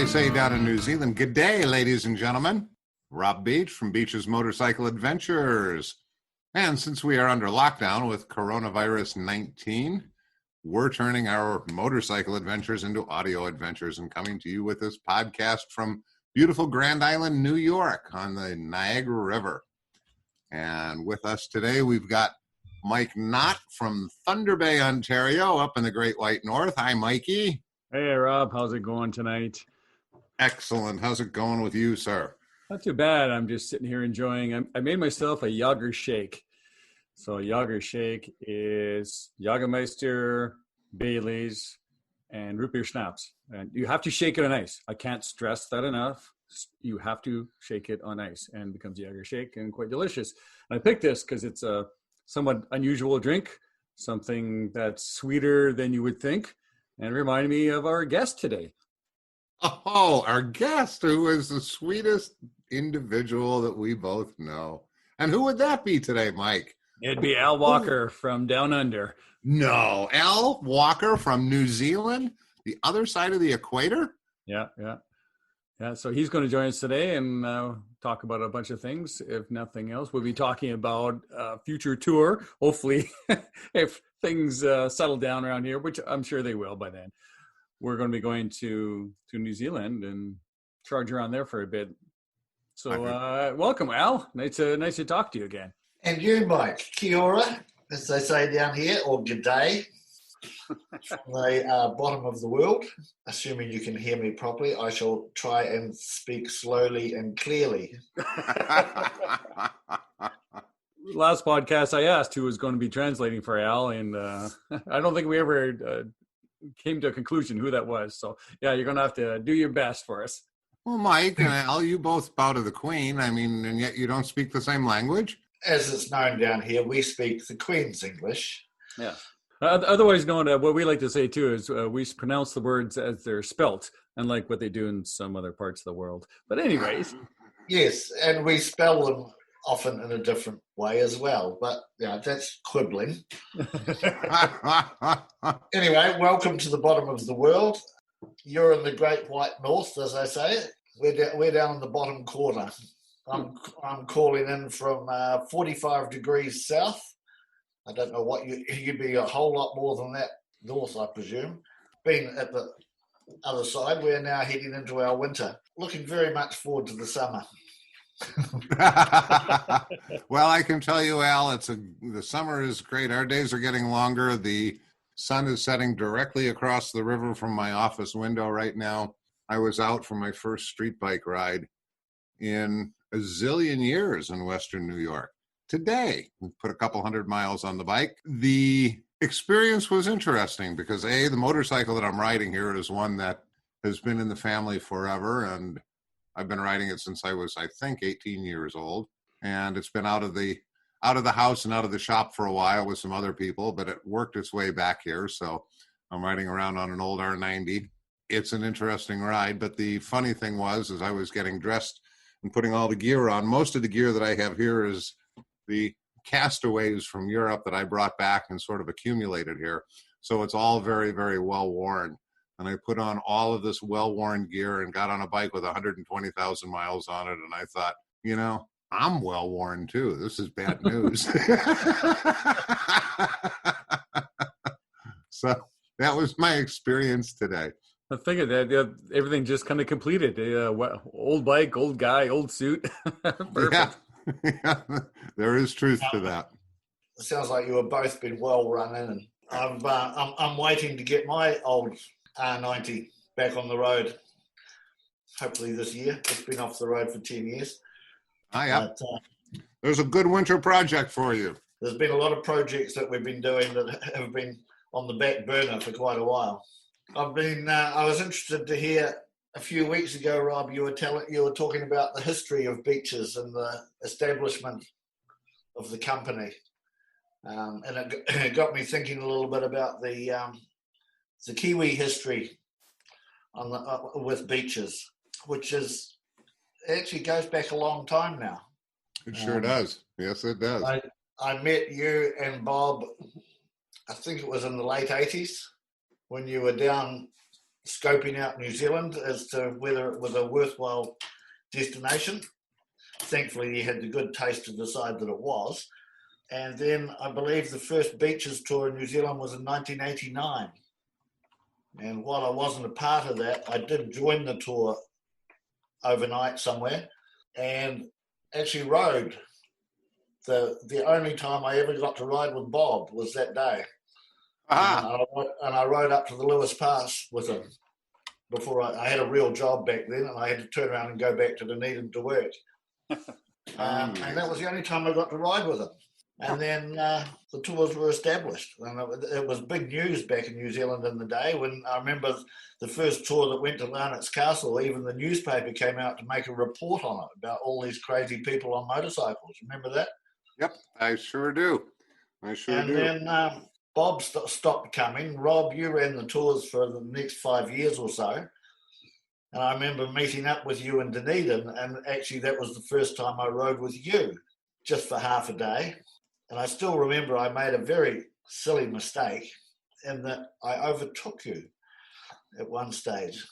say down in New Zealand. Good day, ladies and gentlemen. Rob Beach from Beach's Motorcycle Adventures. And since we are under lockdown with coronavirus 19, we're turning our motorcycle adventures into audio adventures and coming to you with this podcast from beautiful Grand Island, New York on the Niagara River. And with us today, we've got Mike Knott from Thunder Bay, Ontario, up in the Great White North. Hi, Mikey. Hey, Rob. How's it going tonight? Excellent. How's it going with you, sir? Not too bad. I'm just sitting here enjoying. I made myself a Jager shake. So a Jager shake is Jagermeister, Bailey's, and root beer schnapps. And you have to shake it on ice. I can't stress that enough. You have to shake it on ice and it becomes a Jager shake and quite delicious. And I picked this because it's a somewhat unusual drink, something that's sweeter than you would think, and reminded me of our guest today. Oh, our guest, who is the sweetest individual that we both know. And who would that be today, Mike? It'd be Al Walker from Down Under. No, Al Walker from New Zealand, the other side of the equator? Yeah. So he's going to join us today and talk about a bunch of things. If nothing else, we'll be talking about a future tour. Hopefully, if things settle down around here, which I'm sure they will by then. We're going to be going to New Zealand and charge around there for a bit. So welcome, Al. Nice to talk to you again. And you, Mike. Kia ora, as they say down here, or g'day, from the bottom of the world. Assuming you can hear me properly, I shall try and speak slowly and clearly. Last podcast I asked who was going to be translating for Al, and I don't think we ever came to a conclusion who that was. So, yeah, you're going to have to do your best for us. Well, Mike and Al, you both bow to the Queen. I mean, and yet you don't speak the same language? As it's known down here, we speak the Queen's English. Yeah. Otherwise known, what we like to say, too, is we pronounce the words as they're spelt, unlike what they do in some other parts of the world. But anyways. Yes, and we spell them often in a different way as well. But, yeah, that's quibbling. Anyway, welcome to the bottom of the world. You're in the Great White North, as I say. We're down in the bottom corner. I'm calling in from 45 degrees south. I don't know what you'd be a whole lot more than that north, I presume. Being at the other side, we're now heading into our winter. Looking very much forward to the summer. Well, I can tell you, Al, the summer is great. Our days are getting longer. The sun is setting directly across the river from my office window right now. I was out for my first street bike ride in a zillion years in Western New York. Today, we put a couple 100 miles on the bike. The experience was interesting because the motorcycle that I'm riding here is one that has been in the family forever, and I've been riding it since I was, I think, 18 years old. And it's been out of the house and out of the shop for a while with some other people, but it worked its way back here. So I'm riding around on an old R90. It's an interesting ride. But the funny thing was, as I was getting dressed and putting all the gear on, most of the gear that I have here is the castaways from Europe that I brought back and sort of accumulated here. So it's all very, very well worn. And I put on all of this well-worn gear and got on a bike with 120,000 miles on it. And I thought, I'm well-worn too. This is bad news. So that was my experience today. I figured that everything just kind of completed. Old bike, old guy, old suit. Perfect. Yeah, there is truth to that. It sounds like you have both been well run in. And I'm waiting to get my old R90 back on the road. Hopefully this year. It's been off the road for 10 years. Yeah. There's a good winter project for you. There's been a lot of projects that we've been doing that have been on the back burner for quite a while. I was interested to hear a few weeks ago, Rob, you were talking about the history of beaches and the establishment of the company, and it got me thinking a little bit about the Kiwi history with beaches, which actually goes back a long time now. It sure does. Yes, it does. I met you and Bob, I think it was in the late 80s, when you were down scoping out New Zealand as to whether it was a worthwhile destination. Thankfully, he had the good taste to decide that it was. And then I believe the first beaches tour in New Zealand was in 1989. And while I wasn't a part of that, I did join the tour overnight somewhere and actually rode. The only time I ever got to ride with Bob was that day. And I rode up to the Lewis Pass with him before I had a real job back then, and I had to turn around and go back to Dunedin to work. And that was the only time I got to ride with him. And then the tours were established. And it was big news back in New Zealand in the day when I remember the first tour that went to Larnett's Castle, even the newspaper came out to make a report on it about all these crazy people on motorcycles. Remember that? Yep, I sure do. And then Bob stopped coming. Rob, you ran the tours for the next 5 years or so. And I remember meeting up with you in Dunedin, and actually that was the first time I rode with you, just for half a day. And I still remember I made a very silly mistake in that I overtook you at one stage.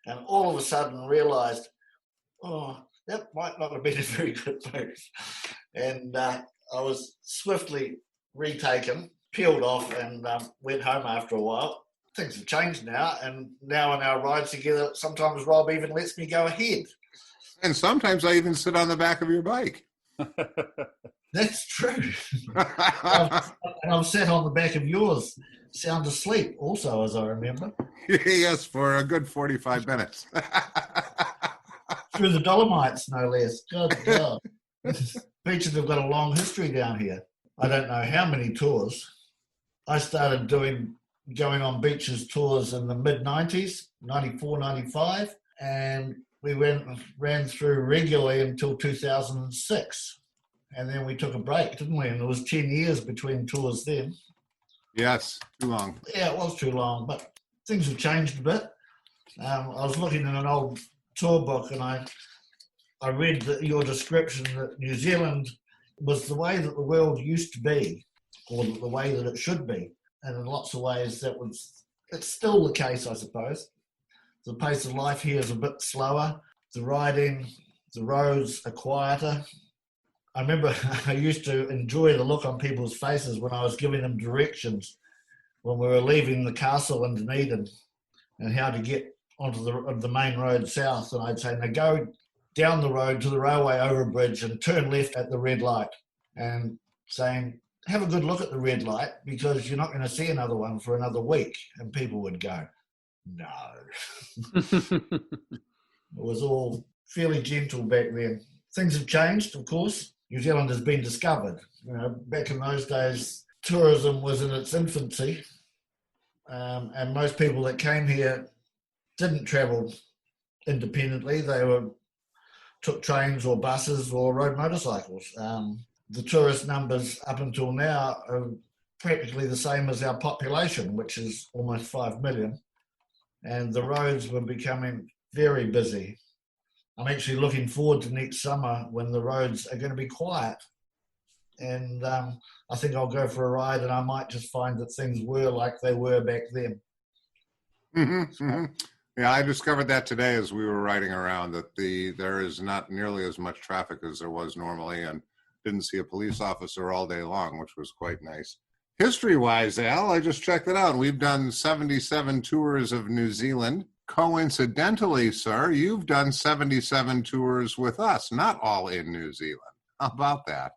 And all of a sudden realised, that might not have been a very good move. And I was swiftly retaken, peeled off, and went home after a while. Things have changed now, and now in our rides together, sometimes Rob even lets me go ahead. And sometimes I even sit on the back of your bike. That's true. I've sat on the back of yours, sound asleep also, as I remember. Yes, for a good 45 minutes. Through the Dolomites, no less. God. Beaches have got a long history down here. I don't know how many tours. I started going on beaches tours in the mid-90s, 94, 95, and we ran through regularly until 2006. And then we took a break, didn't we? And it was 10 years between tours then. Yes, too long. Yeah, it was too long, but things have changed a bit. I was looking in an old tour book, and I read your description that New Zealand was the way that the world used to be, or the way that it should be. And in lots of ways, it's still the case, I suppose. The pace of life here is a bit slower. The riding, the roads are quieter. I remember I used to enjoy the look on people's faces when I was giving them directions when we were leaving the castle in Dunedin and how to get onto the main road south. And I'd say, now go down the road to the railway overbridge and turn left at the red light, and saying, have a good look at the red light because you're not going to see another one for another week. And people would go, no. It was all fairly gentle back then. Things have changed, of course. New Zealand has been discovered. Back in those days, tourism was in its infancy, and most people that came here didn't travel independently. They took trains or buses or rode motorcycles. The tourist numbers up until now are practically the same as our population, which is almost 5 million. And the roads were becoming very busy. I'm actually looking forward to next summer when the roads are going to be quiet. And I think I'll go for a ride, and I might just find that things were like they were back then. Yeah, I discovered that today as we were riding around, that there is not nearly as much traffic as there was normally, and didn't see a police officer all day long, which was quite nice. History-wise, Al, I just checked it out. We've done 77 tours of New Zealand. Coincidentally, sir, you've done 77 tours with us, not all in New Zealand. How about that?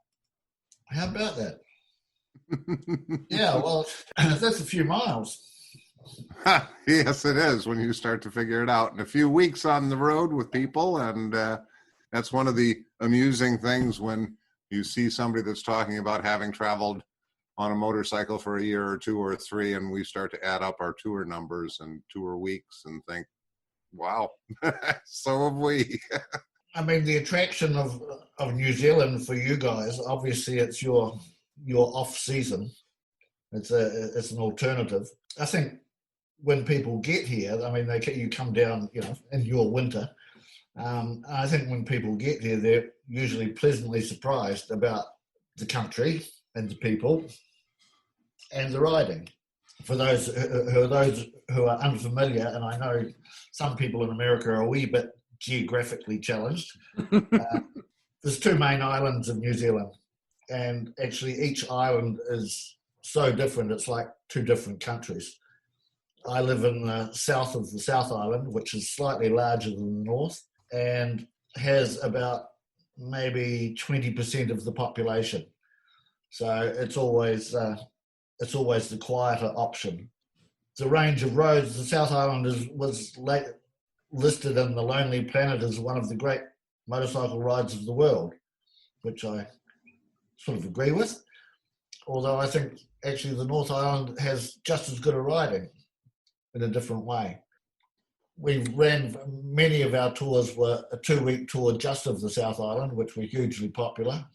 How about that? Yeah, well, that's a few miles. Yes, it is when you start to figure it out. In a few weeks on the road with people, and that's one of the amusing things when you see somebody that's talking about having traveled on a motorcycle for a year or two or three, and we start to add up our tour numbers and tour weeks and think, wow, so have we. I mean, the attraction of New Zealand for you guys, obviously it's your off season. It's an alternative. I think when people get here, I mean, you come down, in your winter. I think when people get here, they're usually pleasantly surprised about the country and the people and the riding. for those who are unfamiliar, and I know some people in America are a wee bit geographically challenged, there's two main islands in New Zealand, and actually each island is so different. It's like two different countries. I live in the south of the South Island, which is slightly larger than the north, and has about maybe 20% of the population. So it's always the quieter option. The range of roads, the South Island was listed in the Lonely Planet as one of the great motorcycle rides of the world, which I sort of agree with. Although I think actually the North Island has just as good a riding in a different way. Many of our tours were a 2-week tour just of the South Island, which were hugely popular.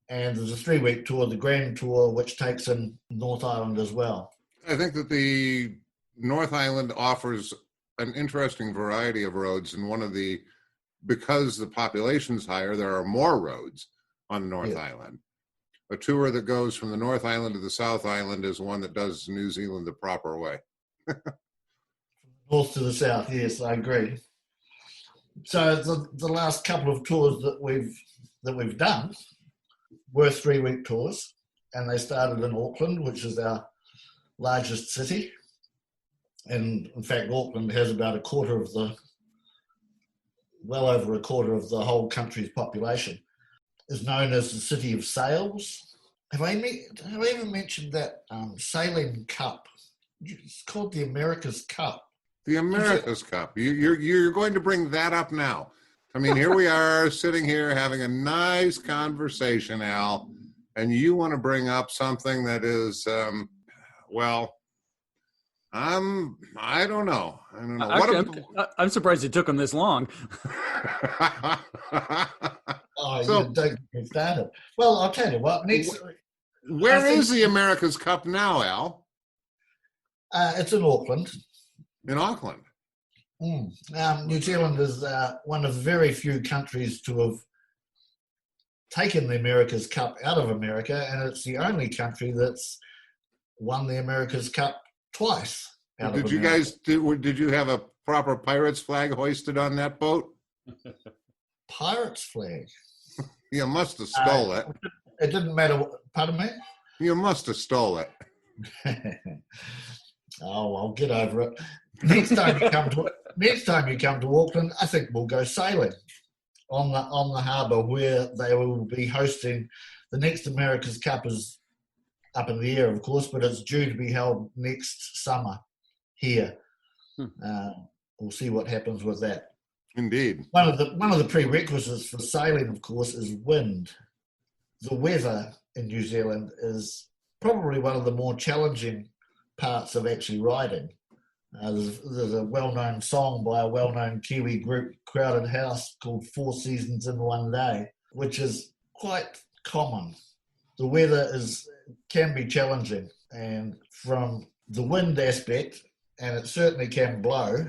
And there's a 3-week tour, the Grand Tour, which takes in North Island as well. I think that the North Island offers an interesting variety of roads, and because the population's higher, there are more roads on the North Island. A tour that goes from the North Island to the South Island is one that does New Zealand the proper way. North to the south, yes, I agree. So the last couple of tours that we've done were 3-week tours, and they started in Auckland, which is our largest city. And in fact, Auckland has about well over a quarter of the whole country's population. Is known as the City of Sails. Have I even mentioned that sailing cup? It's called the America's Cup. The America's Cup. You're going to bring that up now. I mean, here we are sitting here having a nice conversation, Al, and you want to bring up something that is, I don't know. Actually, I'm surprised it took him this long. Oh, so, you don't get started. Well, I'll tell you what. Where is the America's Cup now, Al? It's in Auckland. In Auckland. New Zealand is one of very few countries to have taken the America's Cup out of America, and it's the only country that's won the America's Cup twice. Did you guys did you have a proper pirate's flag hoisted on that boat? Pirate's flag? You must have stole it. It didn't matter. Pardon me? You must have stole it. Oh, I'll get over it. Next time you come to Auckland, I think we'll go sailing on the harbour where they will be hosting the next America's Cup. Is up in the air, of course, but it's due to be held next summer here. We'll see what happens with that. Indeed. One of the prerequisites for sailing, of course, is wind. The weather in New Zealand is probably one of the more challenging parts of actually riding. There's a well-known song by a well-known Kiwi group, Crowded House, called 4 Seasons in One Day, which is quite common. The weather can be challenging, and from the wind aspect, and it certainly can blow.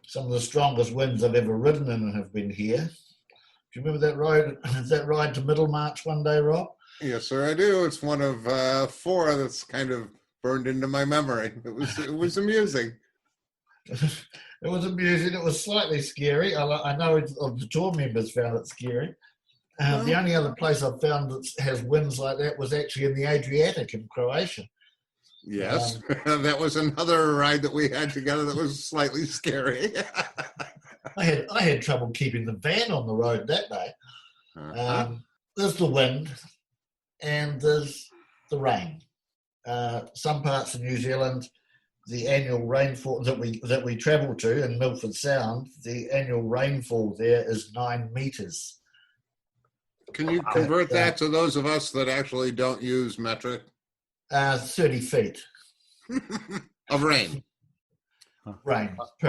Some of the strongest winds I've ever ridden in have been here. Do you remember that ride to Middlemarch one day, Rob? Yes, sir, I do. It's one of 4 that's kind of burned into my memory. It was amusing. It was amusing. It was slightly scary. I know the tour members found it scary. The only other place I've found that has winds like that was actually in the Adriatic in Croatia. Yes, that was another ride that we had together that was slightly scary. I had trouble keeping the van on the road that day. There's the wind and there's the rain. Some parts of New Zealand, the annual rainfall that we travel to in Milford Sound, the annual rainfall there is 9 meters. Can you convert that to those of us that actually don't use metric? 30 feet. Of rain. Rain. Per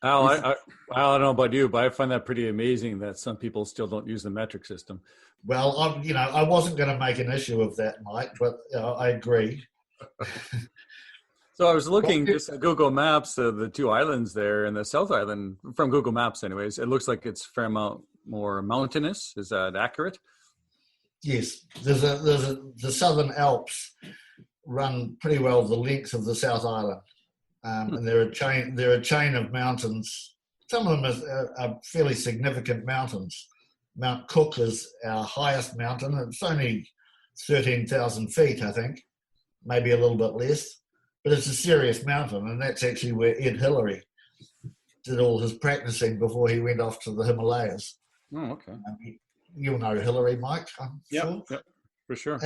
Al, I don't know about you, but I find that pretty amazing that some people still don't use the metric system. Well, I wasn't going to make an issue of that, Mike, but I agree. So I was looking just at Google Maps of the 2 islands there, and the South Island, from Google Maps anyways, it looks like it's fair amount more mountainous. Is that accurate? Yes, there's the Southern Alps run pretty well the length of the South Island. And they're a chain of mountains. Some of them are fairly significant mountains. Mount Cook is our highest mountain. It's only 13,000 feet, I think, maybe a little bit less. But it's a serious mountain, and that's actually where Ed Hillary did all his practicing before he went off to the Himalayas. Oh, okay. You'll know Hillary, Mike, I'm sure. Yep, for sure.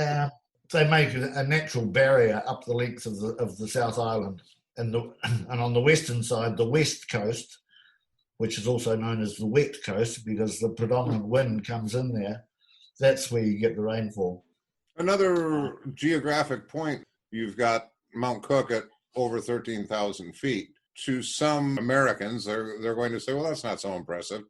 They make a natural barrier up the length of the South Island. And on the western side, the west coast, which is also known as the wet coast because the predominant wind comes in there, that's where you get the rainfall. Another geographic point, you've got Mount Cook at over 13,000 feet. To some Americans, they're going to say, well, that's not so impressive.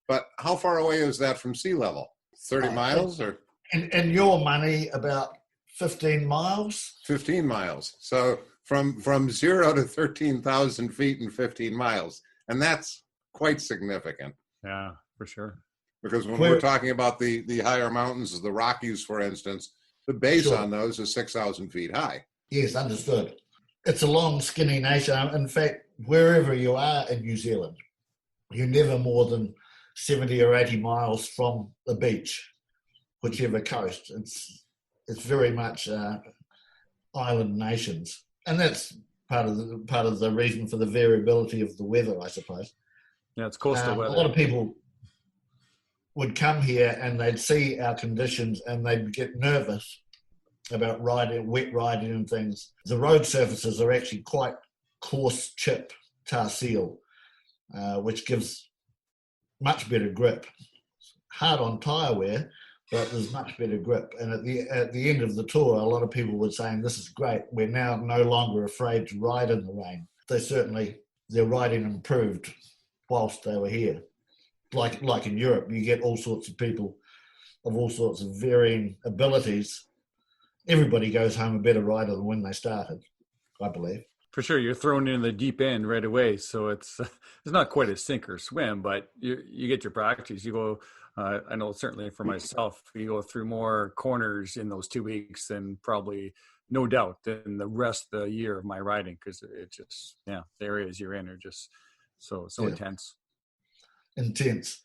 But how far away is that from sea level? 30 miles? Or in your money, about 15 miles. 15 miles. So from 0 to 13,000 feet in 15 miles. And that's quite significant. Yeah, for sure. Because when we're talking about the higher mountains, the Rockies, for instance, the base on those is 6,000 feet high. Yes, understood. It's a long, skinny nation. In fact, wherever you are in New Zealand, you're never more than 70 or 80 miles from the beach, whichever coast. It's very much island nations. And that's part of the reason for the variability of the weather, I suppose. Yeah, it's coastal weather. A lot of people would come here and they'd see our conditions and they'd get nervous about wet riding and things. The road surfaces are actually quite coarse chip tar seal, which gives much better grip. Hard on tyre wear, but there's much better grip. And at the end of the tour, a lot of people were saying, this is great. We're now no longer afraid to ride in the rain. Their riding improved whilst they were here. Like in Europe, you get all sorts of people of all sorts of varying abilities. Everybody goes home a better rider than when they started, I believe. For sure, you're thrown in the deep end right away, so it's not quite a sink or swim, but you get your practice. You go, I know certainly for myself, you go through more corners in those 2 weeks than probably, no doubt, than the rest of the year of my riding, because it just, the areas you're in are just so intense. Intense.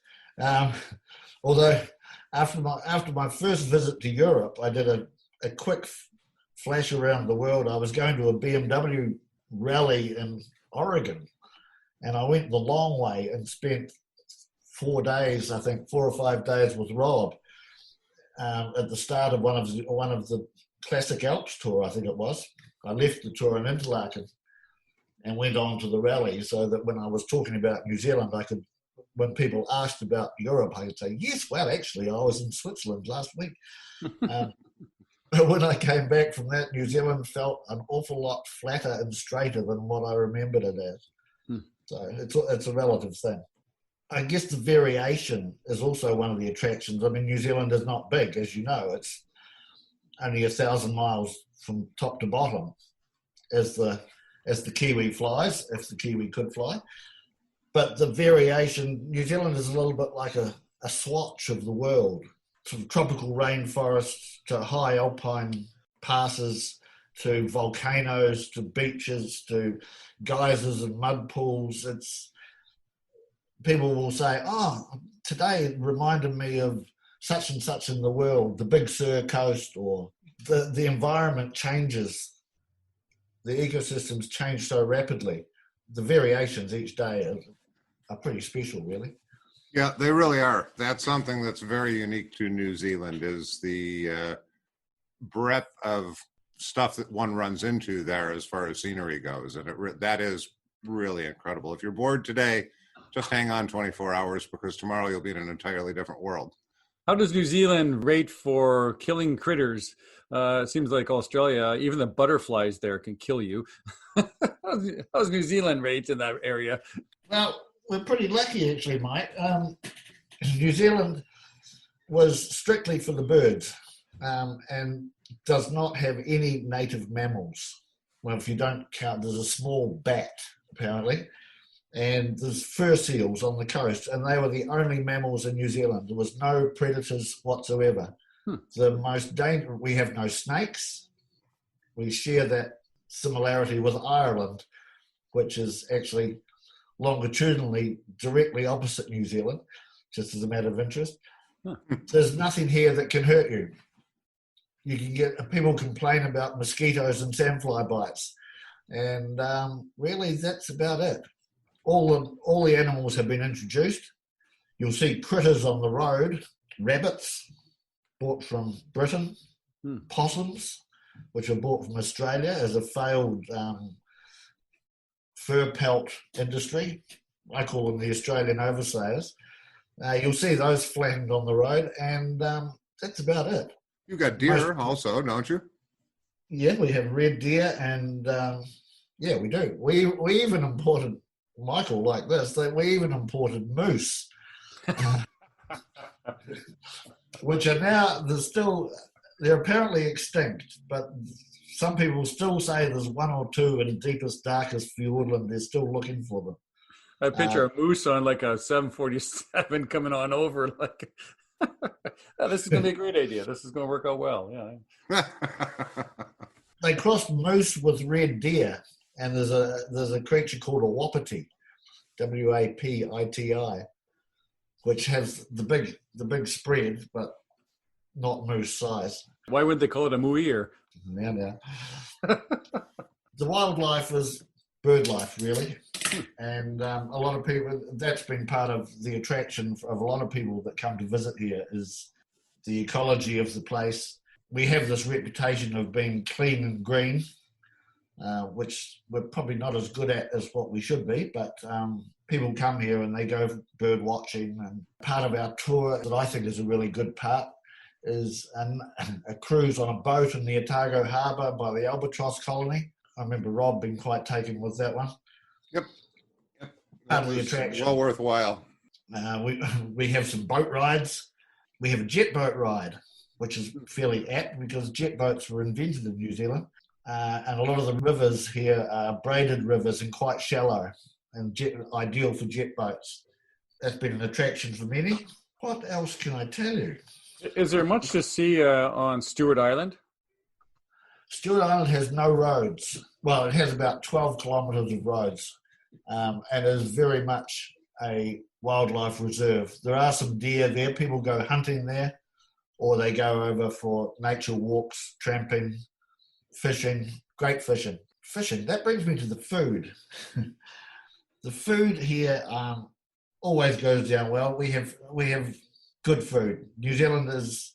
Although after my first visit to Europe, I did a quick flash around the world. I was going to a BMW rally in Oregon, and I went the long way and spent 4 days, I think 4 or 5 days with Rob at the start of one of the Classic Alps tour, I think it was. I left the tour in Interlaken and went on to the rally, so that when I was talking about New Zealand, when people asked about Europe, I could say, yes, well, actually, I was in Switzerland last week. But when I came back from that, New Zealand felt an awful lot flatter and straighter than what I remembered it as. So it's a relative thing. I guess the variation is also one of the attractions. I mean, New Zealand is not big, as you know. It's only 1,000 miles from top to bottom as the Kiwi flies, if the Kiwi could fly. But the variation, New Zealand is a little bit like a swatch of the world, from tropical rainforests to high alpine passes to volcanoes to beaches to geysers and mud pools. People will say, oh, today it reminded me of such and such in the world, the Big Sur coast, or the environment changes. The ecosystems change so rapidly. The variations each day are pretty special, really. Yeah, they really are. That's something that's very unique to New Zealand, is the breadth of stuff that one runs into there as far as scenery goes. And that is really incredible. If you're bored today, just hang on 24 hours, because tomorrow you'll be in an entirely different world. How does New Zealand rate for killing critters? It seems like Australia, even the butterflies there can kill you. How's New Zealand rate in that area? Well, we're pretty lucky, actually, Mike. New Zealand was strictly for the birds and does not have any native mammals. Well, if you don't count, there's a small bat, apparently, and there's fur seals on the coast, and they were the only mammals in New Zealand. There was no predators whatsoever. The most dangerous, we have no snakes, we share that similarity with Ireland, which is actually longitudinally directly opposite New Zealand, just as a matter of interest. Huh. There's nothing here that can hurt you. You can get people complain about mosquitoes and sandfly bites, and really that's about it. All the animals have been introduced. You'll see critters on the road, rabbits bought from Britain, possums, which are bought from Australia as a failed fur pelt industry. I call them the Australian oversayers. You'll see those flattened on the road, and that's about it. You've got deer also, don't you? Yeah, we have red deer, and yeah, we do. We even imported, Michael, like this, that we even imported moose, which are now, they're apparently extinct, but some people still say there's one or two in the deepest, darkest fjordland. They're still looking for them. I picture a moose on like a 747 coming on over. Like, oh, this is going to be a great idea. This is going to work out well. Yeah. They crossed moose with red deer, and there's a creature called a wapiti, WAPITI, which has the big spread, but not moose size. Why would they call it a muir? Now. The wildlife is bird life, really. And a lot of people, that's been part of the attraction of a lot of people that come to visit here, is the ecology of the place. We have this reputation of being clean and green, which we're probably not as good at as what we should be, but people come here and they go bird watching. And part of our tour that I think is a really good part is a cruise on a boat in the Otago Harbour by the albatross colony. I remember Rob being quite taken with that one. Yep. Part of the attraction. Well worthwhile. We have some boat rides. We have a jet boat ride, which is fairly apt because jet boats were invented in New Zealand. And a lot of the rivers here are braided rivers and quite shallow and ideal for jet boats. That's been an attraction for many. What else can I tell you? Is there much to see on Stewart Island? Stewart Island has no roads. Well, it has about 12 kilometres of roads, and is very much a wildlife reserve. There are some deer there. People go hunting there, or they go over for nature walks, tramping, fishing, great fishing. Fishing, that brings me to the food. The food here always goes down well. We have good food. New Zealand is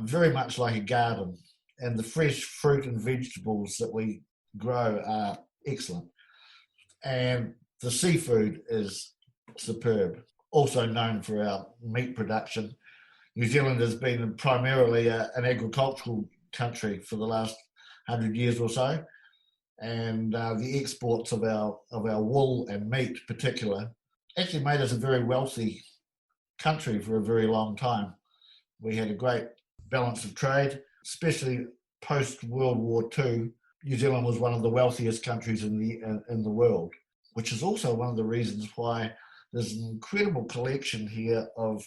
very much like a garden, and the fresh fruit and vegetables that we grow are excellent. And the seafood is superb, also known for our meat production. New Zealand has been primarily an agricultural country for the last 100 years or so, and the exports of our wool and meat in particular actually made us a very wealthy country for a very long time. We had a great balance of trade, especially post-World War II. New Zealand was one of the wealthiest countries in the world, which is also one of the reasons why there's an incredible collection here of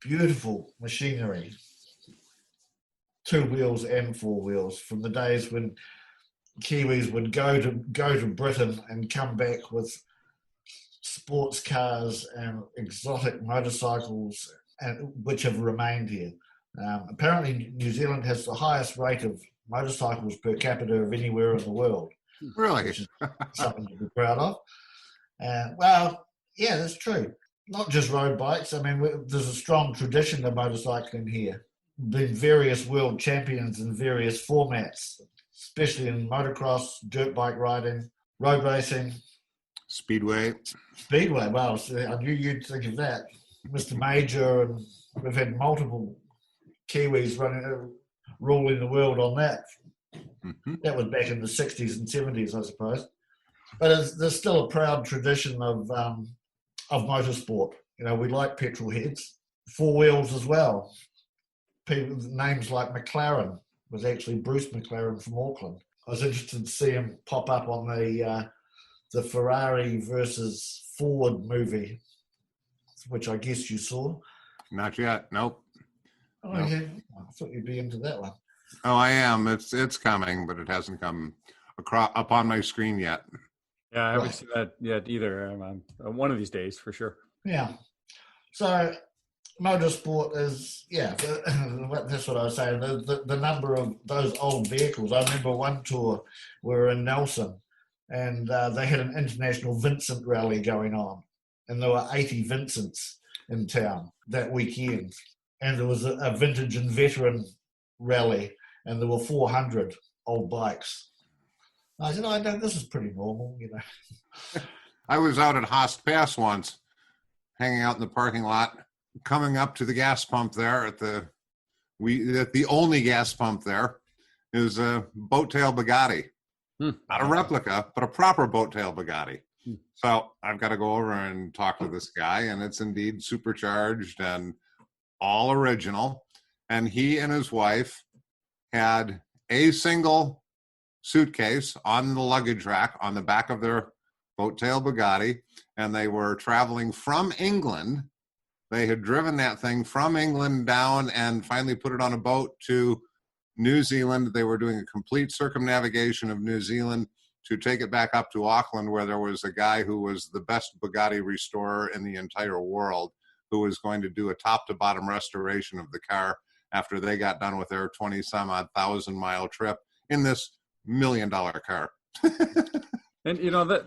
beautiful machinery, 2 wheels and 4 wheels, from the days when Kiwis would go to Britain and come back with sports cars and exotic motorcycles, which have remained here. Apparently, New Zealand has the highest rate of motorcycles per capita of anywhere in the world. Really? Which is something to be proud of. Well, yeah, that's true. Not just road bikes. I mean, there's a strong tradition of motorcycling here. Been various world champions in various formats, especially in motocross, dirt bike riding, road racing. Speedway. Well, I knew you'd think of that. Mr. Major, and we've had multiple Kiwis ruling the world on that. Mm-hmm. That was back in the 60s and 70s, I suppose. But there's still a proud tradition of motorsport. You know, we like petrol heads. 4 wheels as well. People, names like McLaren was actually Bruce McLaren from Auckland. I was interested to see him pop up on the Ferrari versus Ford movie, which I guess you saw. Not yet. Nope. Oh, nope. yeah. I thought you'd be into that one. Oh, I am. It's coming, but it hasn't come up on my screen yet. Yeah, I haven't Right. seen that yet either. One of these days, for sure. Yeah. So motorsport is, that's what I was saying. The number of those old vehicles. I remember one tour we were in Nelson, and they had an international Vincent rally going on, and there were 80 Vincents in town that weekend, and there was a vintage and veteran rally, and there were 400 old bikes. I said, "I know this is pretty normal, you know." I was out at Host Pass once, hanging out in the parking lot, coming up to the gas pump there at the only gas pump there is a boat tail Bugatti. Not a replica, but a proper boat tail Bugatti. So I've got to go over and talk to this guy, and it's indeed supercharged and all original. And he and his wife had a single suitcase on the luggage rack on the back of their boat tail Bugatti, and they were traveling from England. They had driven that thing from England down and finally put it on a boat to New Zealand. They were doing a complete circumnavigation of New Zealand to take it back up to Auckland, where there was a guy who was the best Bugatti restorer in the entire world, who was going to do a top-to-bottom restoration of the car after they got done with their 20-some-odd thousand-mile trip in this $1 million car. And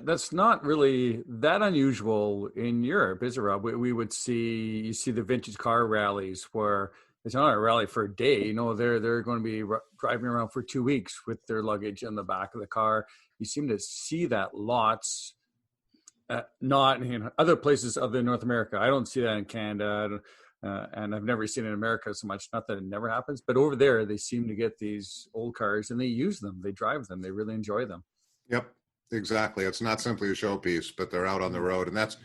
that's not really that unusual in Europe, is it, Rob? We would see the vintage car rallies where it's not a rally for a day. They're going to be driving around for 2 weeks with their luggage in the back of the car. You seem to see that lots, not in other places other than North America. I don't see that in Canada, and I've never seen it in America so much. Not that it never happens, but over there they seem to get these old cars and they use them, they drive them, they really enjoy them. Yep. Exactly. It's not simply a showpiece, but they're out on the road. And that's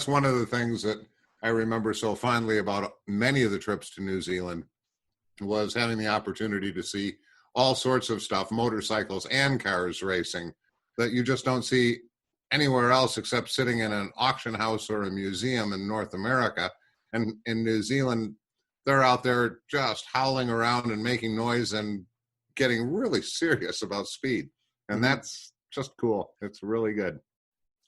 one of the things that I remember so fondly about many of the trips to New Zealand, was having the opportunity to see all sorts of stuff, motorcycles and cars racing, that you just don't see anywhere else except sitting in an auction house or a museum in North America. And in New Zealand, they're out there just howling around and making noise and getting really serious about speed. And that's just cool. It's really good.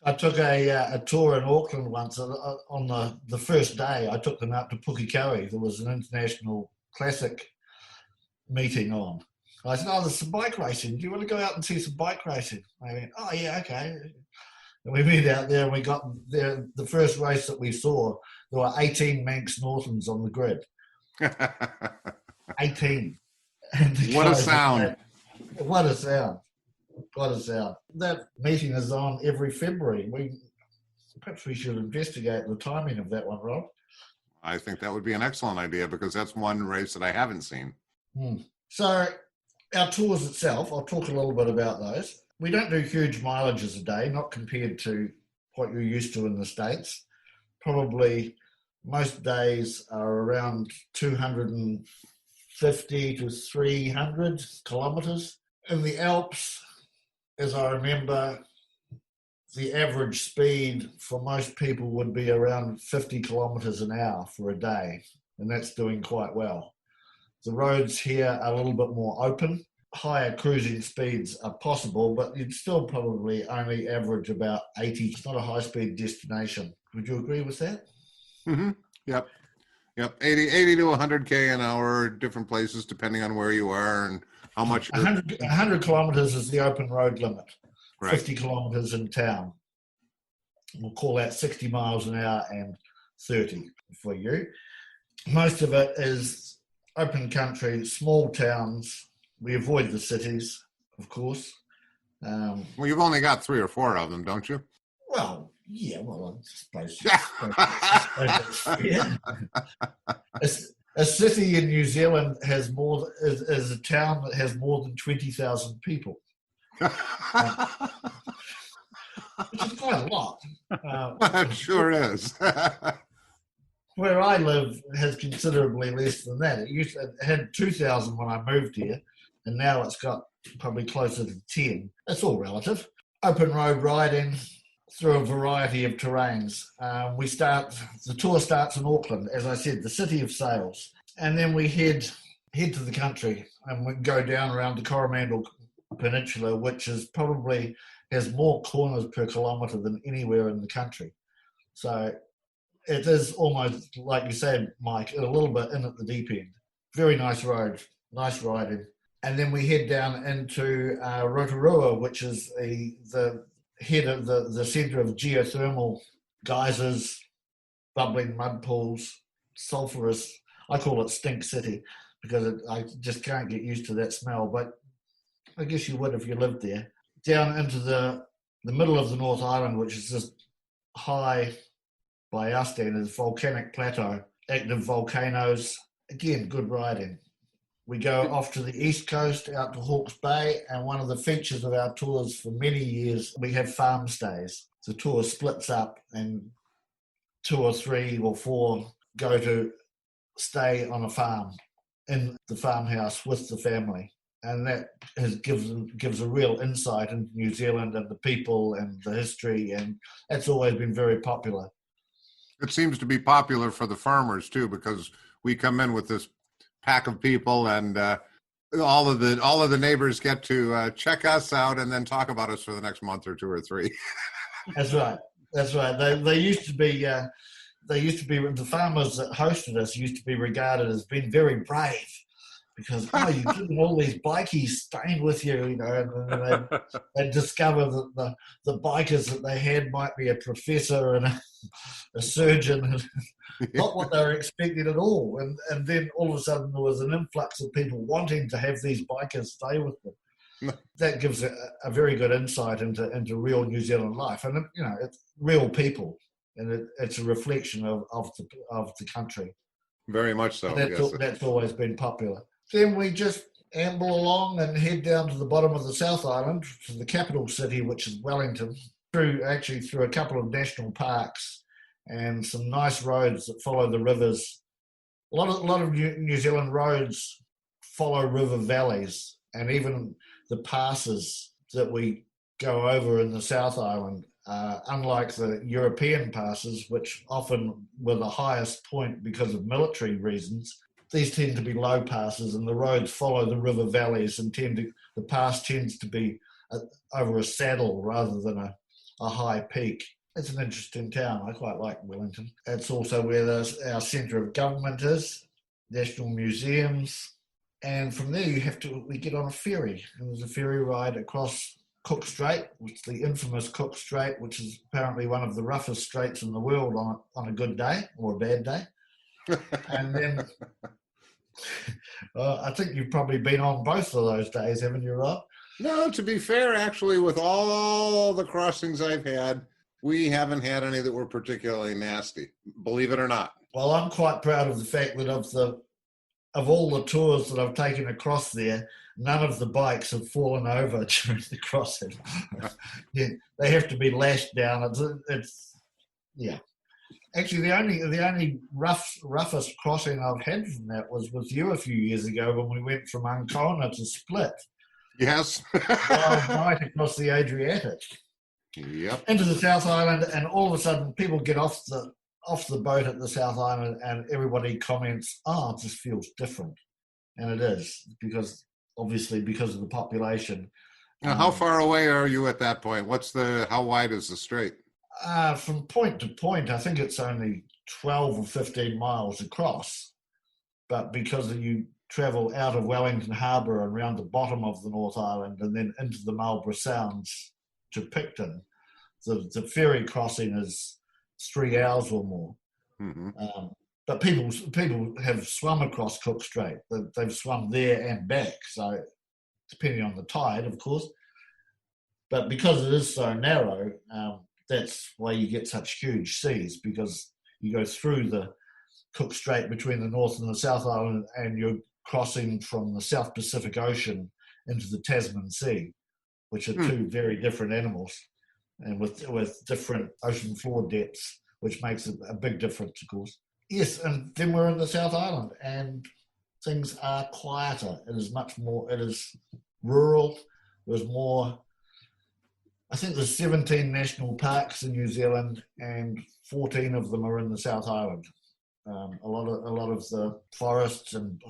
I took a tour in Auckland once. On the first day, I took them out to Pukekohe. There was an international classic meeting on. I said, there's some bike racing. Do you want to go out and see some bike racing? I went, oh, yeah, okay. And we went out there and we got there. The first race that we saw, there were 18 Manx Nortons on the grid. 18. What a sound. What a sound. What a sound. That meeting is on every February. Perhaps we should investigate the timing of that one, Rob. I think that would be an excellent idea, because that's one race that I haven't seen. So our tours itself, I'll talk a little bit about those. We don't do huge mileages a day, not compared to what you're used to in the States. Probably most days are around 250 to 300 kilometres. In the Alps, as I remember, the average speed for most people would be around 50 kilometres an hour for a day, and that's doing quite well. The roads here are a little bit more open. Higher cruising speeds are possible, but you'd still probably only average about 80. It's not a high-speed destination. Would you agree with that? Mm-hmm. Yep. 80 to 100K an hour, different places, depending on where you are and how much. 100 kilometres is the open road limit. Right. 50 kilometres in town. We'll call that 60 miles an hour and 30 for you. Most of it is open country, small towns. We avoid the cities, of course. Well, you've only got 3 or 4 of them, don't you? Well, yeah, I suppose. Yeah. A city in New Zealand is a town that has more than 20,000 people. Which is quite a lot. It sure is. Where I live has considerably less than that. It had 2,000 when I moved here, and now it's got probably closer to 10. It's all relative. Open road riding through a variety of terrains. The tour starts in Auckland, as I said, the city of sails. And then we head head to the country and we go down around the Coromandel Peninsula, which is probably has more corners per kilometre than anywhere in the country. So it is almost, like you said, Mike, a little bit in at the deep end. Very nice road, nice riding. And then we head down into Rotorua, which is the head of the centre of geothermal geysers, bubbling mud pools, sulphurous. I call it Stink City because I just can't get used to that smell, but I guess you would if you lived there. Down into the middle of the North Island, which is just high by our standards, volcanic plateau, active volcanoes. Again, good riding. We go off to the east coast, out to Hawke's Bay, and one of the features of our tours for many years, we have farm stays. The tour splits up and 2 or 3 or 4 go to stay on a farm in the farmhouse with the family. And that gives a real insight into New Zealand and the people and the history, and that's always been very popular. It seems to be popular for the farmers too, because we come in with this pack of people, and all of the neighbors get to check us out and then talk about us for the next month or 2 or 3. That's right. They used to be the farmers that hosted us used to be regarded as being very brave. Because you're getting all these bikies staying with you, and they discover that the bikers that they had might be a professor and a surgeon, not what they were expecting at all. And then all of a sudden there was an influx of people wanting to have these bikers stay with them. That gives a very good insight into real New Zealand life, and it's real people, and it's a reflection of the country. Very much so. That's always been popular. Then we just amble along and head down to the bottom of the South Island, to the capital city, which is Wellington, through a couple of national parks and some nice roads that follow the rivers. A lot of New Zealand roads follow river valleys, and even the passes that we go over in the South Island, unlike the European passes, which often were the highest point because of military reasons, these tend to be low passes, and the roads follow the river valleys, and the pass tends to be over a saddle rather than a high peak. It's an interesting town. I quite like Wellington. It's also where our centre of government is, national museums, and from there we get on a ferry, and there's a ferry ride across Cook Strait, which is the infamous Cook Strait, which is apparently one of the roughest straits in the world on a good day or a bad day. And then I think you've probably been on both of those days, haven't you, Rob? No, to be fair, actually, with all the crossings I've had, we haven't had any that were particularly nasty, believe it or not. Well, I'm quite proud of the fact that of all the tours that I've taken across there, none of the bikes have fallen over during the crossing. Yeah, they have to be lashed down. It's yeah. Actually, the only roughest crossing I've had from that was with you a few years ago when we went from Ancona to Split. Yes. Right across the Adriatic. Yep. Into the South Island, and all of a sudden people get off the boat at the South Island, and everybody comments, it just feels different. And it is, because of the population. Now, how far away are you at that point? How wide is the strait? From point to point, I think it's only 12 or 15 miles across. But because you travel out of Wellington Harbour and around the bottom of the North Island and then into the Marlborough Sounds to Picton, the ferry crossing is 3 hours or more. Mm-hmm. But people have swum across Cook Strait. They've swum there and back, so depending on the tide, of course. But because it is so narrow, that's why you get such huge seas, because you go through the Cook Strait between the North and the South Island, and you're crossing from the South Pacific Ocean into the Tasman Sea, which are two very different animals, and with different ocean floor depths, which makes a big difference, of course. Yes, and then we're in the South Island, and things are quieter. It is rural. There's more. I think there's 17 national parks in New Zealand, and 14 of them are in the South Island. A lot of the forests and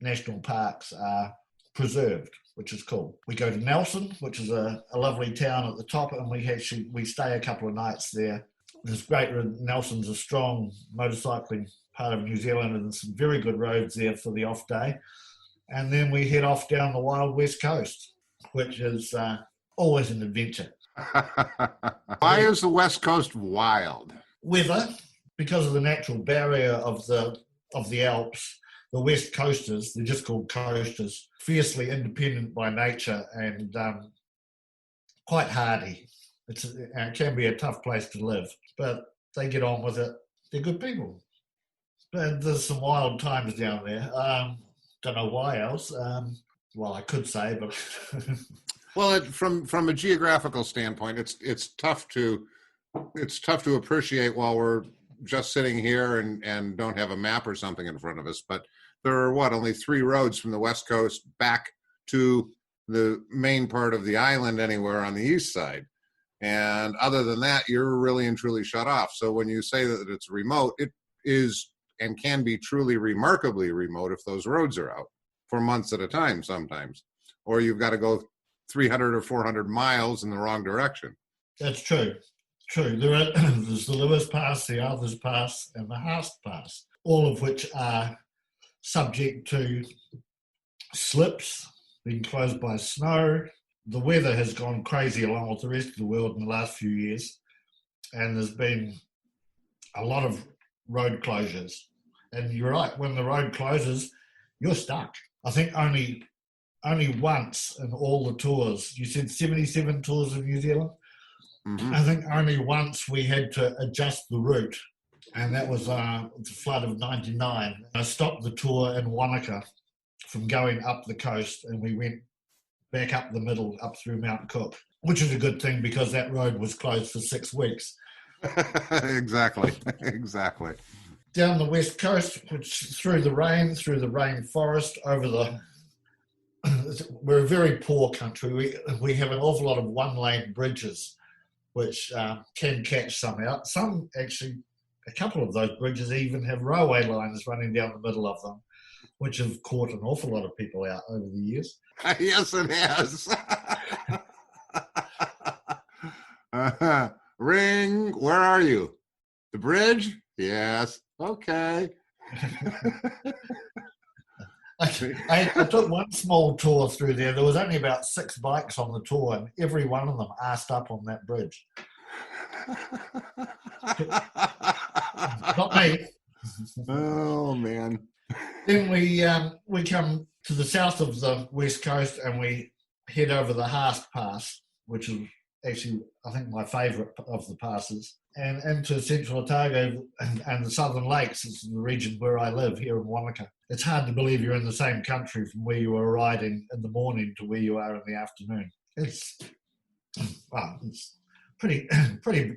national parks are preserved, which is cool. We go to Nelson, which is a lovely town at the top, and we stay a couple of nights there. There's great. Nelson's a strong motorcycling part of New Zealand, and there's some very good roads there for the off day. And then we head off down the wild west coast, which is always an adventure. Why is the west coast wild? Weather, because of the natural barrier of the Alps. The west coasters, they're just called coasters, fiercely independent by nature and quite hardy. It can be a tough place to live, but they get on with it. They're good people. But there's some wild times down there. Don't know why else. Well, I could say, but well, from a geographical standpoint, it's tough to appreciate while we're just sitting here and don't have a map or something in front of us. But there are only 3 roads from the west coast back to the main part of the island anywhere on the east side. And other than that, you're really and truly shut off. So when you say that it's remote, it is and can be truly remarkably remote if those roads are out for months at a time sometimes, or you've got to go 300 or 400 miles in the wrong direction. That's true. There's the Lewis Pass, the Arthur's Pass, and the Haast Pass, all of which are subject to slips, being closed by snow. The weather has gone crazy along with the rest of the world in the last few years, and there's been a lot of road closures. And you're right, when the road closes, you're stuck. I think only once in all the tours, you said 77 tours of New Zealand? Mm-hmm. I think only once we had to adjust the route, and that was the flood of 99. I stopped the tour in Wanaka from going up the coast, and we went back up the middle, up through Mount Cook, which is a good thing because that road was closed for 6 weeks. Exactly. Down the west coast, which through the rainforest, we're a very poor country. We have an awful lot of one-lane bridges, which can catch some out. Some actually, a couple of those bridges even have railway lines running down the middle of them, which have caught an awful lot of people out over the years. Yes, it has. Ring, where are you? The bridge? Yes. Okay. I took one small tour through there. There was only about 6 bikes on the tour, and every one of them arsed up on that bridge. Not me. Oh, man. Then we come to the south of the west coast and we head over the Haast Pass, which is actually, I think, my favourite of the passes, and into Central Otago and the Southern Lakes. It's the region where I live here in Wanaka. It's hard to believe you're in the same country from where you were riding in the morning to where you are in the afternoon. It's pretty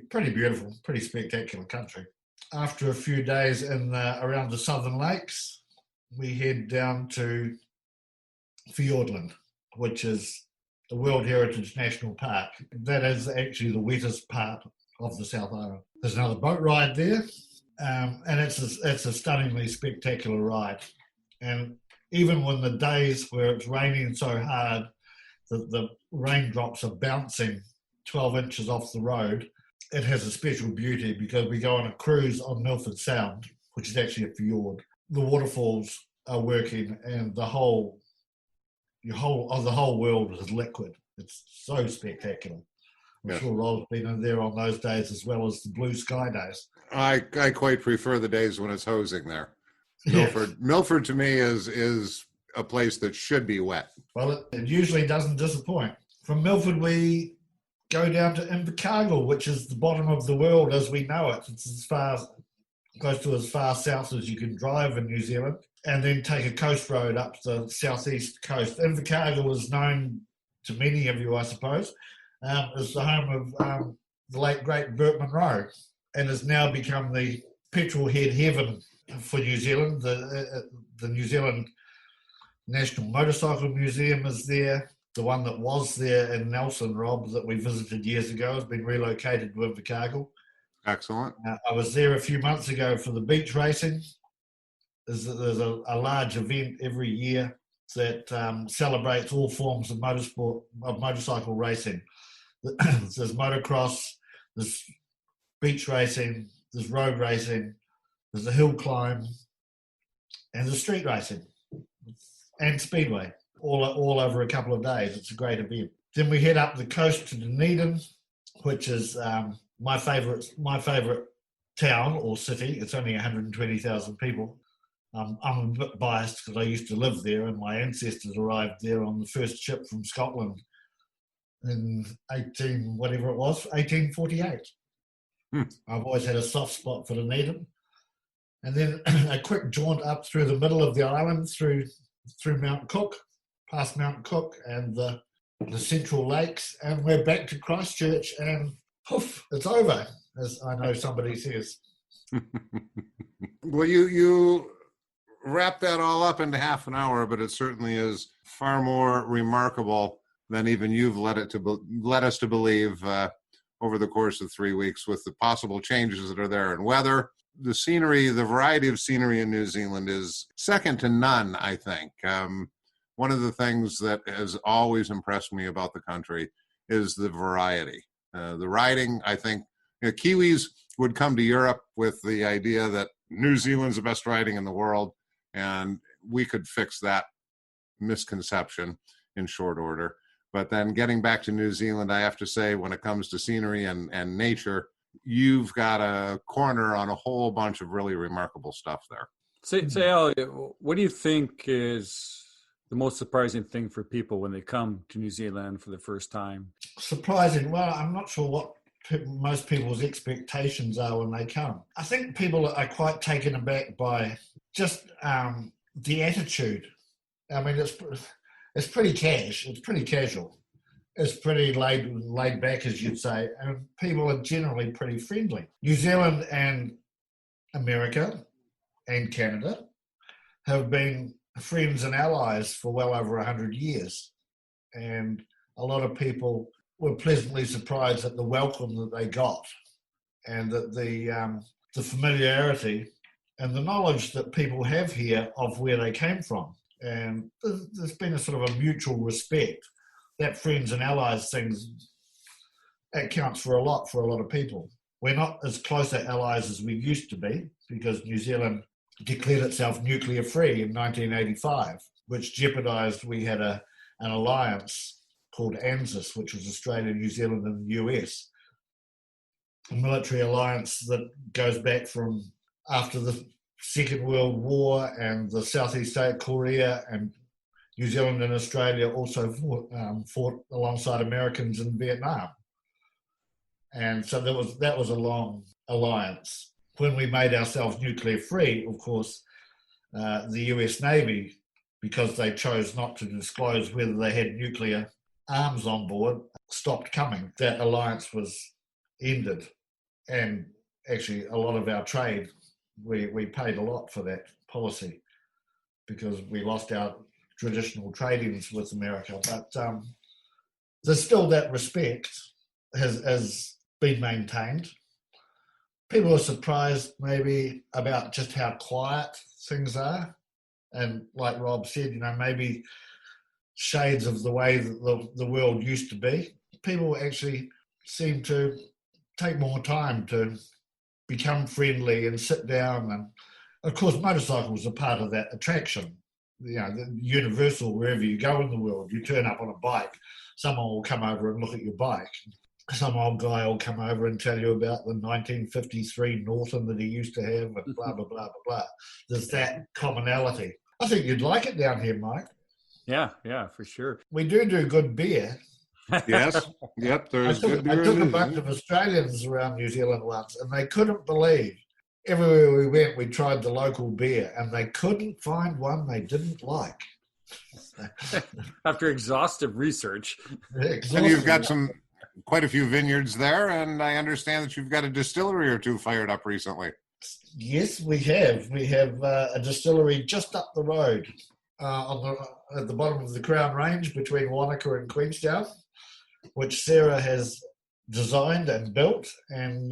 beautiful, pretty spectacular country. After a few days around the Southern Lakes, we head down to Fiordland, which is the World Heritage National Park. That is actually the wettest part of the South Island. There's another boat ride there, and it's a stunningly spectacular ride. And even when the days where it's raining so hard that the raindrops are bouncing 12 inches off the road, it has a special beauty because we go on a cruise on Milford Sound, which is actually a fjord. The waterfalls are working, and the whole world is liquid. It's so spectacular. I'm sure Rob's been in there on those days as well as the blue sky days. I quite prefer the days when it's hosing there. Milford to me is a place that should be wet. Well, it usually doesn't disappoint. From Milford, we go down to Invercargill, which is the bottom of the world as we know it. It's close to as far south as you can drive in New Zealand, and then take a coast road up the southeast coast. Invercargill is known to many of you, I suppose, as the home of the late great Burt Munro, and has now become the petrol head heaven for New Zealand. The New Zealand National Motorcycle Museum is there. The one that was there in Nelson, Rob, that we visited years ago, has been relocated to Invercargill. Excellent. I was there a few months ago for the beach racing. is that there's a large event every year that celebrates all forms of motorcycle racing. There's motocross, there's beach racing, there's road racing, there's a hill climb, and there's street racing and speedway, all over a couple of days. It's a great event. Then we head up the coast to Dunedin, which is my favourite town or city. It's only 120,000 people. I'm a bit biased because I used to live there, and my ancestors arrived there on the first ship from Scotland in 1848. I've always had a soft spot for Dunedin. And then a quick jaunt up through the middle of the island, through Mount Cook, past Mount Cook and the Central Lakes, and we're back to Christchurch, and poof, it's over, as I know somebody says. Well, you wrap that all up into half an hour, but it certainly is far more remarkable than even you've led us to believe over the course of 3 weeks, with the possible changes that are there in weather. The scenery, the variety of scenery in New Zealand is second to none, I think. One of the things that has always impressed me about the country is the variety. The riding, I think, Kiwis would come to Europe with the idea that New Zealand's the best riding in the world, and we could fix that misconception in short order. But then getting back to New Zealand, I have to say, when it comes to scenery and nature, you've got a corner on a whole bunch of really remarkable stuff there. Say, Al, what do you think is the most surprising thing for people when they come to New Zealand for the first time? Surprising? Well, I'm not sure what most people's expectations are when they come. I think people are quite taken aback by just the attitude. I mean, it's pretty cash. It's pretty casual. It's pretty laid back, as you'd say, and people are generally pretty friendly. New Zealand and America and Canada have been friends and allies for well over 100 years, and a lot of people were pleasantly surprised at the welcome that they got, and that the familiarity and the knowledge that people have here of where they came from. And there's been a sort of a mutual respect. That friends and allies things, that counts for a lot of people. We're not as close allies as we used to be, because New Zealand declared itself nuclear free in 1985, which jeopardised, we had an alliance called ANZUS, which was Australia, New Zealand and the US, a military alliance that goes back from after the Second World War, and the Southeast Korea and New Zealand and Australia also fought alongside Americans in Vietnam. And so that was a long alliance. When we made ourselves nuclear free, of course, the US Navy, because they chose not to disclose whether they had nuclear arms on board, stopped coming. That alliance was ended. And actually, a lot of our trade, we paid a lot for that policy, because we lost our traditional trade-ins with America. But there's still that respect has been maintained. People are surprised maybe about just how quiet things are. And like Rob said, maybe shades of the way that the world used to be. People actually seem to take more time to become friendly and sit down. And of course, motorcycles are part of that attraction. The universal, wherever you go in the world, you turn up on a bike, someone will come over and look at your bike. Some old guy will come over and tell you about the 1953 Norton that he used to have, and blah, blah, blah, blah, blah. There's that commonality. I think you'd like it down here, Mike. Yeah, for sure. We do good beer. Yes, yep, there's good beer. I took a bunch of Australians around New Zealand once, and they couldn't believe. Everywhere we went, we tried the local beer, and they couldn't find one they didn't like. After exhaustive research. And you've got quite a few vineyards there, and I understand that you've got a distillery or two fired up recently. Yes, we have. We have a distillery just up the road at the bottom of the Crown Range between Wanaka and Queenstown, which Sarah has designed and built, and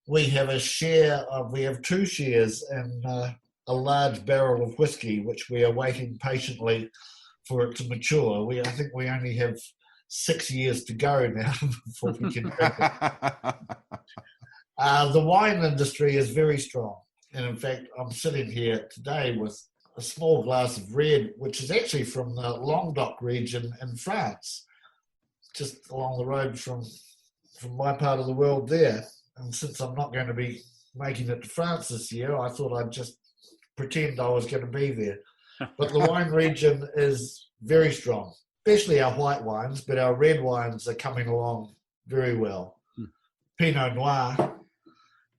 we have we have two shares in a large barrel of whiskey, which we are waiting patiently for it to mature. I think we only have 6 years to go now before we can drink it. The wine industry is very strong. And in fact, I'm sitting here today with a small glass of red, which is actually from the Languedoc region in France, just along the road from my part of the world there. And since I'm not going to be making it to France this year, I thought I'd just pretend I was going to be there. But the wine region is very strong, especially our white wines, but our red wines are coming along very well. Pinot Noir.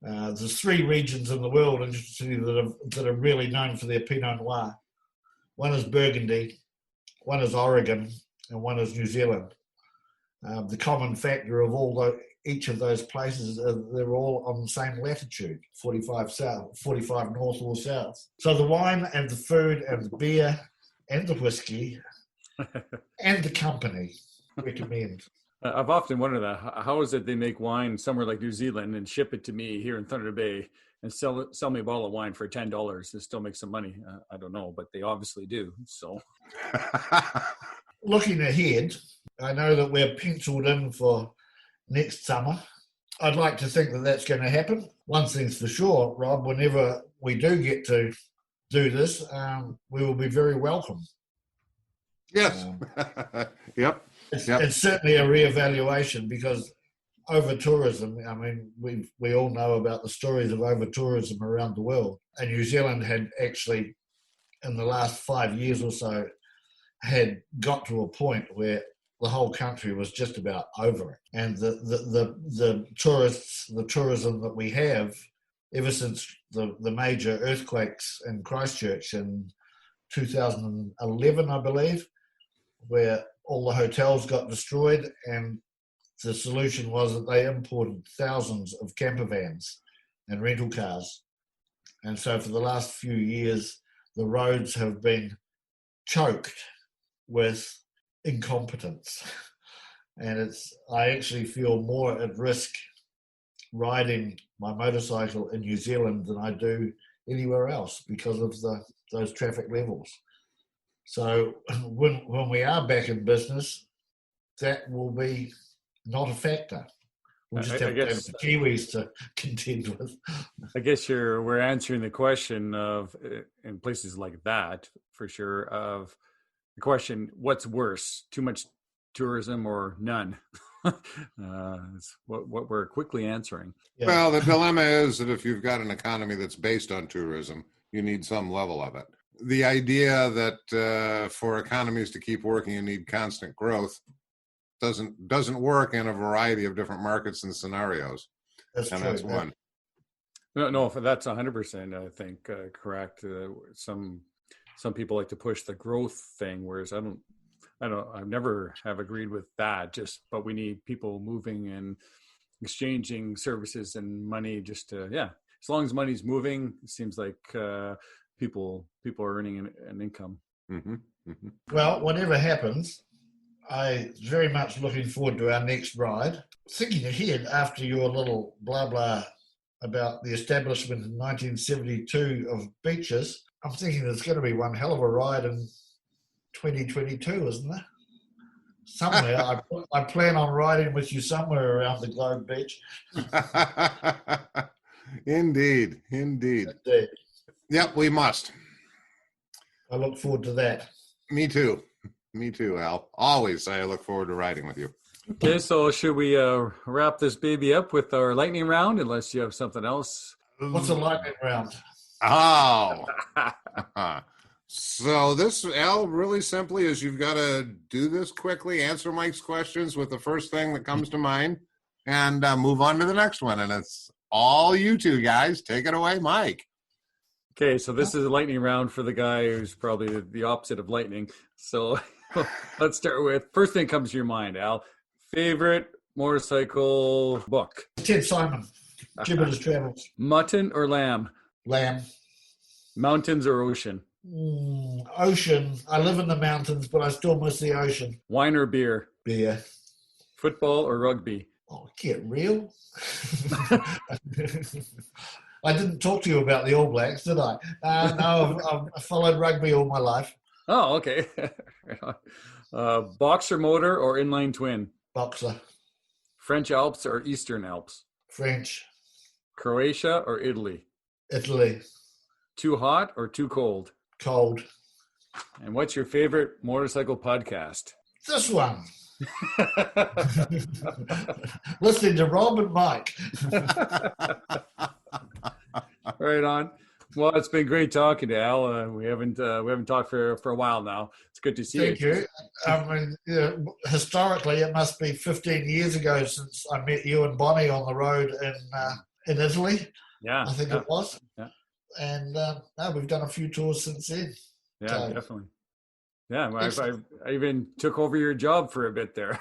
There's 3 regions in the world, interestingly, that are really known for their Pinot Noir. One is Burgundy, one is Oregon, and one is New Zealand. The common factor of each of those places, they're all on the same latitude, 45 south, 45 north or south. So the wine and the food and the beer and the whiskey and the company recommend. I've often wondered that. How is it they make wine somewhere like New Zealand and ship it to me here in Thunder Bay and sell me a bottle of wine for $10 and still make some money? I don't know, but they obviously do. So, looking ahead, I know that we're penciled in for next summer. I'd like to think that that's going to happen. One thing's for sure, Rob, whenever we do get to do this, we will be very welcome. Yes. Yep. It's certainly a reevaluation because over-tourism, I mean, we all know about the stories of over-tourism around the world. And New Zealand had actually, in the last 5 years or so, had got to a point where the whole country was just about over it. And the tourism that we have, ever since the major earthquakes in Christchurch in 2011, I believe, where all the hotels got destroyed, and the solution was that they imported thousands of camper vans and rental cars. And so for the last few years, the roads have been choked with incompetence. And I actually feel more at risk riding my motorcycle in New Zealand than I do anywhere else because of those traffic levels. So when we are back in business, that will be not a factor. We'll just have to have the Kiwis to contend with. I guess we're answering the question of, in places like that, for sure, of the question, what's worse, too much tourism or none? It's what we're quickly answering. Yeah. Well, the dilemma is that if you've got an economy that's based on tourism, you need some level of it. The idea that for economies to keep working, you need constant growth doesn't work in a variety of different markets and scenarios. That's one. No, that's 100%. I think correct. Some people like to push the growth thing, whereas I've never have agreed with that. But we need people moving and exchanging services and money. As long as money's moving, it seems like people are earning an income. Mm-hmm. Mm-hmm. Well, whatever happens, I very much looking forward to our next ride. Thinking ahead after your little blah blah about the establishment in 1972 of beaches, I'm thinking there's going to be one hell of a ride in 2022, isn't there? Somewhere. I plan on riding with you somewhere around the Globe Beach. Indeed. Yep, we must. I look forward to that. Me too, Al. Always I look forward to riding with you. Okay, so should we wrap this baby up with our lightning round, unless you have something else? What's a lightning round? Oh. So this, Al, really simply is you've got to do this quickly, answer Mike's questions with the first thing that comes to mind, and move on to the next one. And it's all you two guys. Take it away, Mike. Okay, so this is a lightning round for the guy who's probably the opposite of lightning. So let's start with, first thing comes to your mind, Al. Favorite motorcycle book? Ted Simon, Jupiter's Travels. Mutton or lamb? Lamb. Mountains or ocean? Ocean. I live in the mountains, but I still miss the ocean. Wine or beer? Beer. Football or rugby? Oh, get real. I didn't talk to you about the All Blacks, did I? No, I've followed rugby all my life. Oh, okay. Boxer motor or inline twin? Boxer. French Alps or Eastern Alps? French. Croatia or Italy? Italy. Too hot or too cold? Cold. And what's your favorite motorcycle podcast? This one. Listening to Rob and Mike. Right on. Well, it's been great talking to Al. We haven't talked for a while now. It's good to see you. Thank you. I mean, historically, it must be 15 years ago since I met you and Bonnie on the road in Italy. Yeah, I think it was. Yeah. And no, we've done a few tours since then. Yeah, So, definitely. Yeah, I even took over your job for a bit there.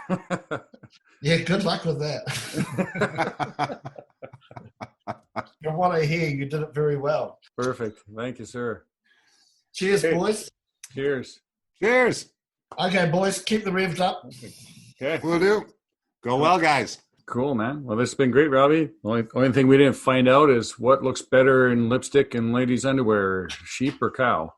yeah, good luck with that. From what I hear, you did it very well. Perfect. Thank you, sir. Cheers, boys. Cheers. Cheers. Okay, boys, keep the revs up. Okay. Will do. Go well, guys. Cool, man. Well, this has been great, Robbie. Only thing we didn't find out is what looks better in lipstick and ladies' underwear, sheep or cow?